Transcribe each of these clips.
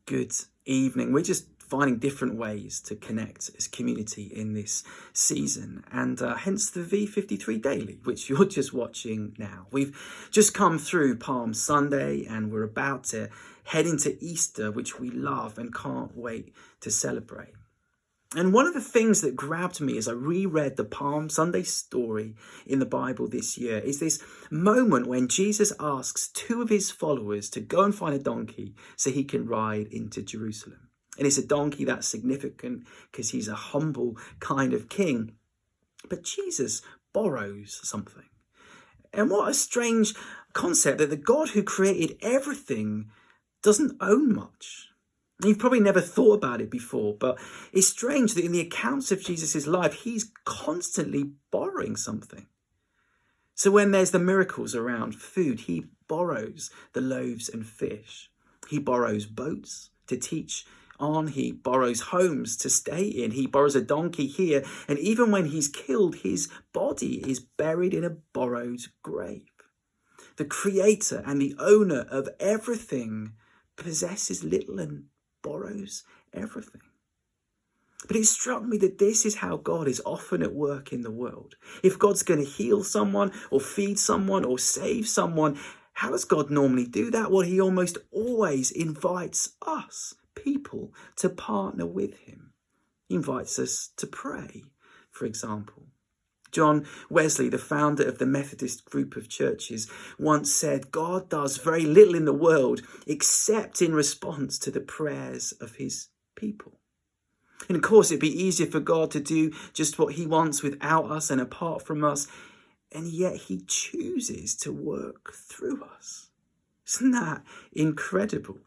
good evening. We're just finding different ways to connect as community in this season, and hence the V53 Daily, which you're just watching now. We've just come through Palm Sunday and we're about to head into Easter, which we love and can't wait to celebrate. And one of the things that grabbed me as I reread the Palm Sunday story in the Bible this year is this moment when Jesus asks two of his followers to go and find a donkey so he can ride into Jerusalem. And it's a donkey that's significant because he's a humble kind of king. But Jesus borrows something. And what a strange concept that the God who created everything doesn't own much. You've probably never thought about it before, but it's strange that in the accounts of Jesus' life, he's constantly borrowing something. So when there's the miracles around food, he borrows the loaves and fish. He borrows boats to teach on. He borrows homes to stay in. He borrows a donkey here. And even when he's killed, his body is buried in a borrowed grave. The creator and the owner of everything possesses little and borrows everything. But it struck me that this is how God is often at work in the world. If God's going to heal someone or feed someone or save someone, how does God normally do that? Well, he almost always invites us, people, to partner with him. He invites us to pray, for example. John Wesley, the founder of the Methodist group of churches, once said, God does very little in the world except in response to the prayers of his people. And of course, it'd be easier for God to do just what he wants without us and apart from us. And yet he chooses to work through us. Isn't that incredible?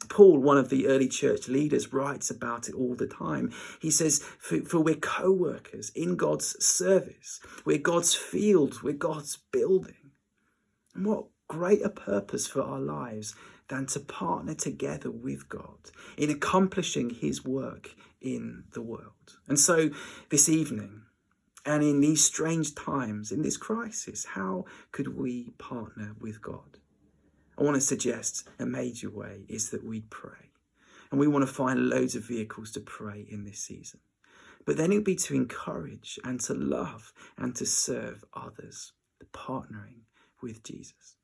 Paul, one of the early church leaders, writes about it all the time. He says, for we're co-workers in God's service. We're God's field. We're God's building. And what greater purpose for our lives than to partner together with God in accomplishing his work in the world. And so this evening, and in these strange times, in this crisis, how could we partner with God? I want to suggest a major way is that we pray. And we want to find loads of vehicles to pray in this season. But then it would be to encourage and to love and to serve others, partnering with Jesus.